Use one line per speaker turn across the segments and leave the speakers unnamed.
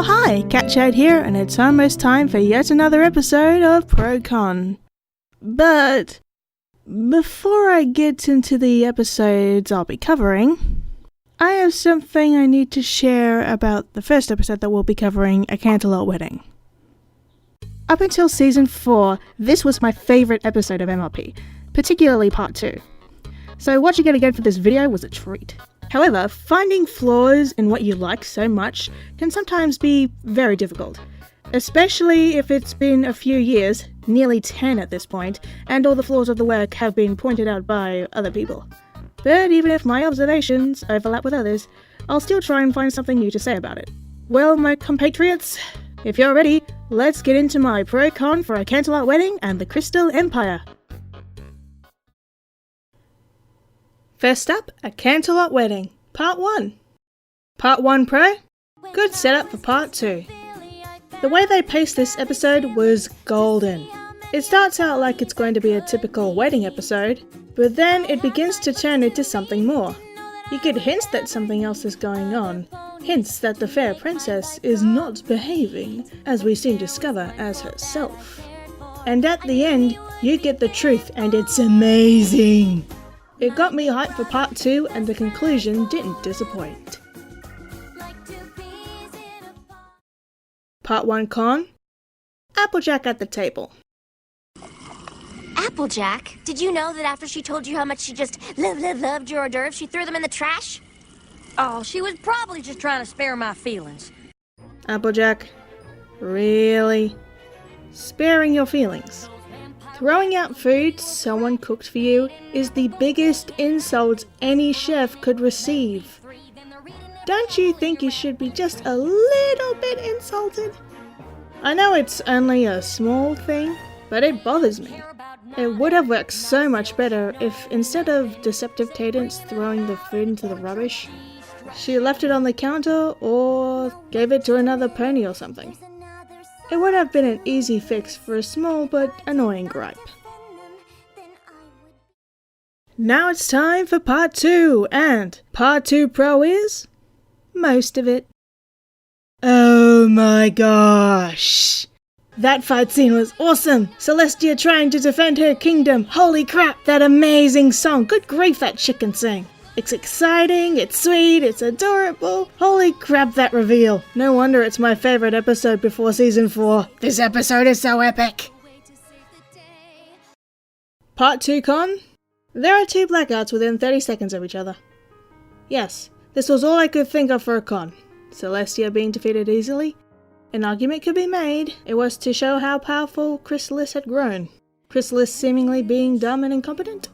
Oh hi, Catchad here, and it's almost time for yet another episode of ProCon. But before I get into the episodes I'll be covering, I have something I need to share about the first episode that we'll be covering, A Canterlot Wedding. Up until Season 4, this was my favourite episode of MLP, particularly Part 2. So watching it again for this video was a treat. However, finding flaws in what you like so much can sometimes be very difficult, especially if it's been a few years, nearly 10 at this point, and all the flaws of the work have been pointed out by other people. But even if my observations overlap with others, I'll still try and find something new to say about it. Well, my compatriots, if you're ready, let's get into my pro-con for A Canterlot Wedding and the Crystal Empire. First up, A Canterlot Wedding, Part 1. Part 1 Pro? Good setup for Part 2. The way they paced this episode was golden. It starts out like it's going to be a typical wedding episode, but then it begins to turn into something more. You get hints that something else is going on, hints that the fair princess is not behaving, as we soon discover, as herself. And at the end, you get the truth, and it's amazing! It got me hyped for Part 2, and the conclusion didn't disappoint. Part 1 Con? Applejack at the table.
Applejack? Did you know that after she told you how much she just loved your hors d'oeuvres, she threw them in the trash?
Oh, she was probably just trying to spare my feelings.
Applejack? Really? Sparing your feelings? Throwing out food someone cooked for you is the biggest insult any chef could receive. Don't you think you should be just a little bit insulted? I know it's only a small thing, but it bothers me. It would have worked so much better if, instead of deceptive Cadence throwing the food into the rubbish, she left it on the counter or gave it to another pony or something. It would have been an easy fix for a small but annoying gripe. Now it's time for Part 2, and Part 2 Pro is most of it. Oh my gosh! That fight scene was awesome! Celestia trying to defend her kingdom! Holy crap, that amazing song! Good grief, that chick can sing! It's exciting, it's sweet, it's adorable. Holy crap, that reveal. No wonder it's my favourite episode before Season 4. This episode is so epic. Part 2 Con? There are two blackouts within 30 seconds of each other. Yes, this was all I could think of for a con. Celestia being defeated easily. An argument could be made. It was to show how powerful Chrysalis had grown. Chrysalis seemingly being dumb and incompetent.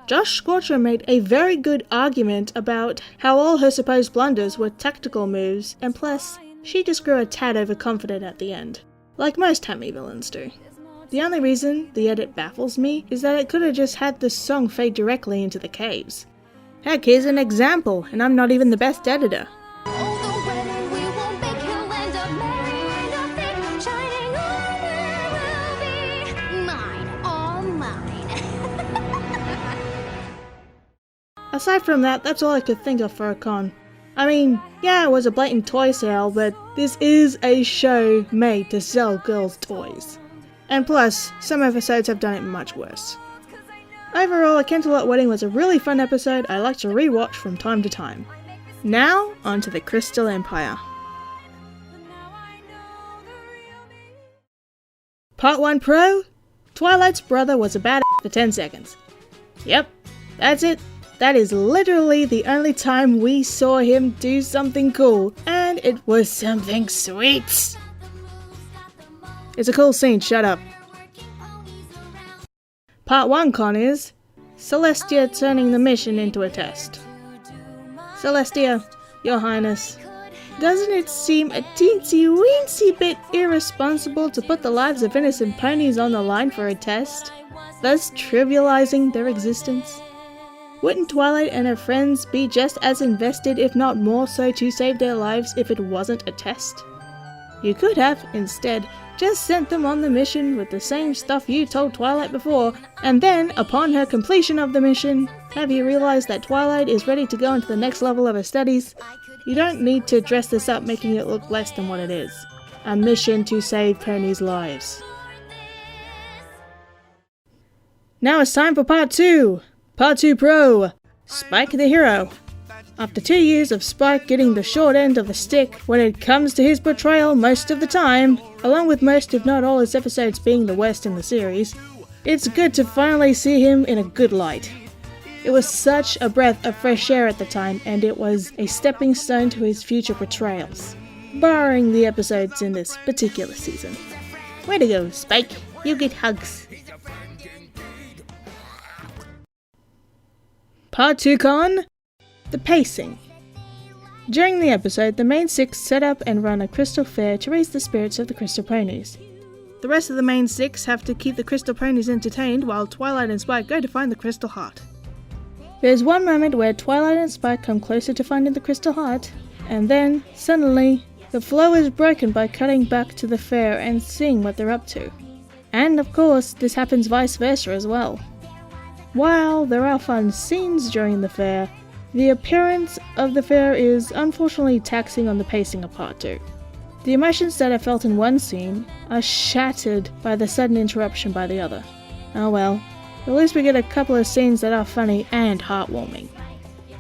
Josh Scorcher made a very good argument about how all her supposed blunders were tactical moves, and plus, she just grew a tad overconfident at the end, like most Tammy villains do. The only reason the edit baffles me is that it could have just had the song fade directly into the caves. Heck, here's an example, and I'm not even the best editor. Aside from that, that's all I could think of for a con. I mean, yeah, it was a blatant toy sale, but this is a show made to sell girls' toys. And plus, some episodes have done it much worse. Overall, A Canterlot Wedding was a really fun episode I like to rewatch from time to time. Now, on to the Crystal Empire. Part 1 Pro? Twilight's brother was a badass for 10 seconds. Yep, that's it. That is literally the only time we saw him do something cool, and it was something sweet. It's a cool scene, shut up. Part 1 Con is Celestia turning the mission into a test. Celestia, Your Highness, doesn't it seem a teensy-weensy bit irresponsible to put the lives of innocent ponies on the line for a test, thus trivializing their existence? Wouldn't Twilight and her friends be just as invested, if not more so, to save their lives if it wasn't a test? You could have, instead, just sent them on the mission with the same stuff you told Twilight before, and then, upon her completion of the mission, have you realized that Twilight is ready to go into the next level of her studies? You don't need to dress this up making it look less than what it is. A mission to save ponies' lives. Now it's time for Part 2! Part 2 Pro! Spike the hero. After 2 years of Spike getting the short end of the stick when it comes to his portrayal most of the time, along with most if not all his episodes being the worst in the series, it's good to finally see him in a good light. It was such a breath of fresh air at the time, and it was a stepping stone to his future portrayals, barring the episodes in this particular season. Way to go, Spike! You get hugs! Part 2 Con? The pacing. During the episode, the main six set up and run a crystal fair to raise the spirits of the crystal ponies. The rest of the main six have to keep the crystal ponies entertained while Twilight and Spike go to find the crystal heart. There's one moment where Twilight and Spike come closer to finding the crystal heart, and then, suddenly, the flow is broken by cutting back to the fair and seeing what they're up to. And of course, this happens vice versa as well. While there are fun scenes during the fair, the appearance of the fair is unfortunately taxing on the pacing of Part 2. The emotions that I felt in one scene are shattered by the sudden interruption by the other. Oh well, at least we get a couple of scenes that are funny and heartwarming.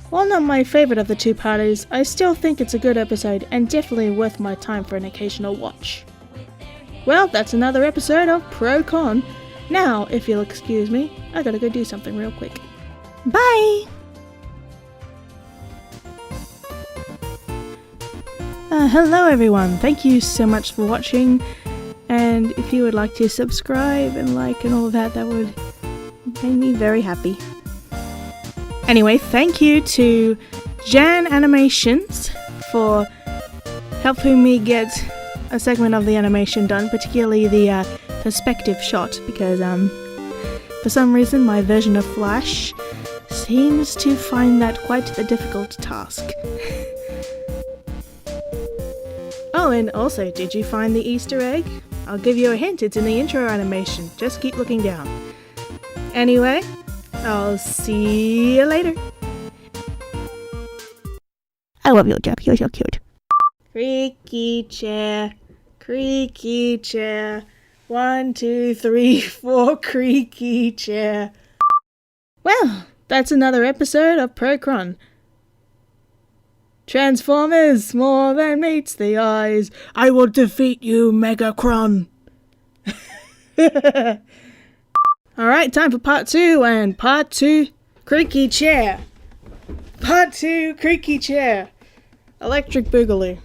While not my favourite of the two parties, I still think it's a good episode and definitely worth my time for an occasional watch. Well, that's another episode of Pro Con. Now, if you'll excuse me, I gotta go do something real quick. Bye! Hello everyone, thank you so much for watching, and if you would like to subscribe and like and all of that, that would make me very happy. Anyway, thank you to Jan Animations for helping me get a segment of the animation done, particularly the perspective shot, because for some reason my version of Flash seems to find that quite a difficult task. Oh, and also, did you find the Easter egg? I'll give you a hint, it's in the intro animation. Just keep looking down. Anyway, I'll see you later. I love you, Jeff. You're so cute. Creaky chair. Creaky chair. 1, 2, 3, 4, creaky chair. Well, that's another episode of Procron. Transformers, more than meets the eyes. I will defeat you, Megacron. Alright, time for part 2, and part 2, creaky chair. Part 2, creaky chair. Electric Boogaloo.